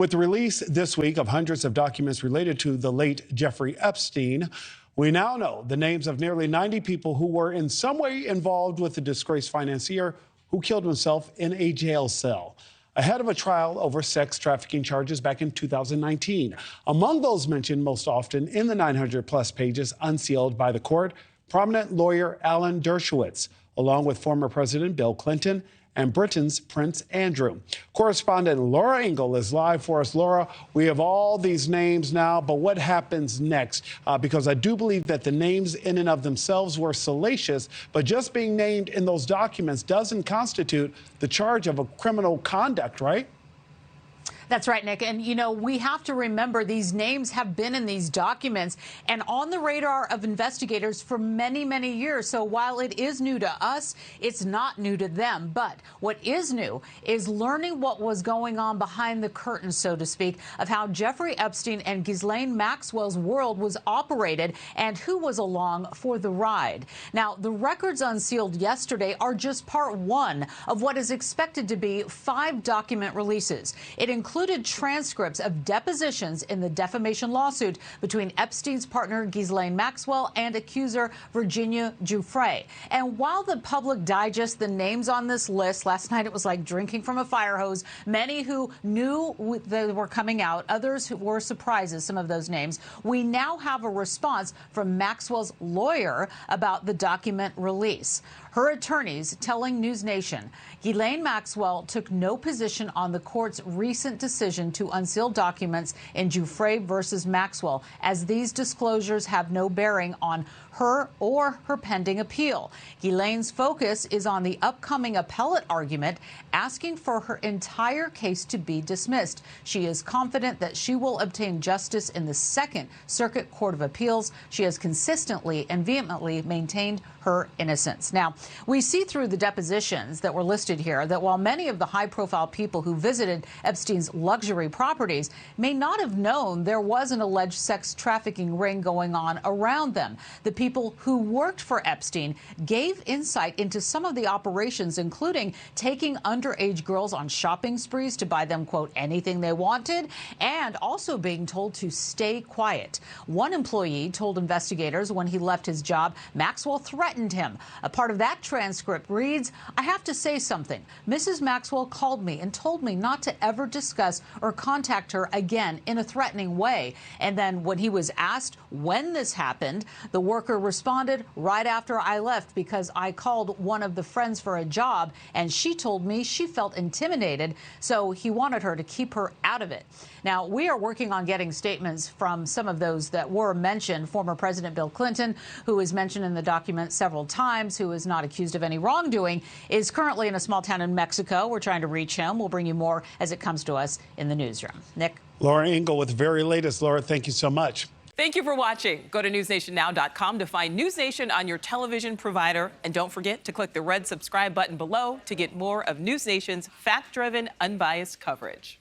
With the release this week of hundreds of documents related to the late Jeffrey Epstein, we now know the names of nearly 90 people who were in some way involved with the disgraced financier who killed himself in a jail cell ahead of a trial over sex trafficking charges back in 2019. Among those mentioned most often in the 900-plus pages unsealed by the court, prominent lawyer Alan Dershowitz, along with former President Bill Clinton and Britain's Prince Andrew. Correspondent Laura Ingle is live for us. Laura, we have all these names now, but what happens next? Because I do believe that the names in and of themselves were salacious, but just being named in those documents doesn't constitute the charge of a criminal conduct, right? That's right, Nick. And, you know, we have to remember these names have been in these documents and on the radar of investigators for many, many years. So while it is new to us, it's not new to them. But what is new is learning what was going on behind the curtain, so to speak, of how Jeffrey Epstein and Ghislaine Maxwell's world was operated and who was along for the ride. Now, the records unsealed yesterday are just part one of what is expected to be 5 document releases. It includes transcripts of depositions in the defamation lawsuit between Epstein's partner Ghislaine Maxwell and accuser Virginia Giuffre. And while the public digests the names on this list, last night it was like drinking from a fire hose. Many who knew they were coming out, others who were surprises, some of those names. We now have a response from Maxwell's lawyer about the document release. Her attorneys telling NewsNation, Ghislaine Maxwell took no position on the court's recent decision to unseal documents in Giuffre versus Maxwell, as these disclosures have no bearing on her or her pending appeal. Ghislaine's focus is on the upcoming appellate argument, asking for her entire case to be dismissed. She is confident that she will obtain justice in the Second Circuit Court of Appeals. She has consistently and vehemently maintained her innocence. Now, we see through the depositions that were listed here that while many of the high-profile people who visited Epstein's luxury properties may not have known there was an alleged sex trafficking ring going on around them, the people who worked for Epstein gave insight into some of the operations, including taking underage girls on shopping sprees to buy them, quote, anything they wanted, and also being told to stay quiet. One employee told investigators when he left his job, Maxwell threatened him. A part of that transcript reads, I have to say something. Mrs. Maxwell called me and told me not to ever discuss or contact her again in a threatening way. And then when he was asked when this happened, the worker responded, right after I left, because I called one of the friends for a job and she told me she felt intimidated, so he wanted her to keep her out of it. Now, we are working on getting statements from some of those that were mentioned. Former President Bill Clinton, who is mentioned in the document several times, who is not accused of any wrongdoing, is currently in a small town in Mexico. We're trying to reach him. We'll bring you more as it comes to us in the newsroom. Nick? Laura Ingle with the very latest. Laura, thank you so much. Thank you for watching. Go to newsnationnow.com to find NewsNation on your television provider. And don't forget to click the red subscribe button below to get more of NewsNation's fact-driven, unbiased coverage.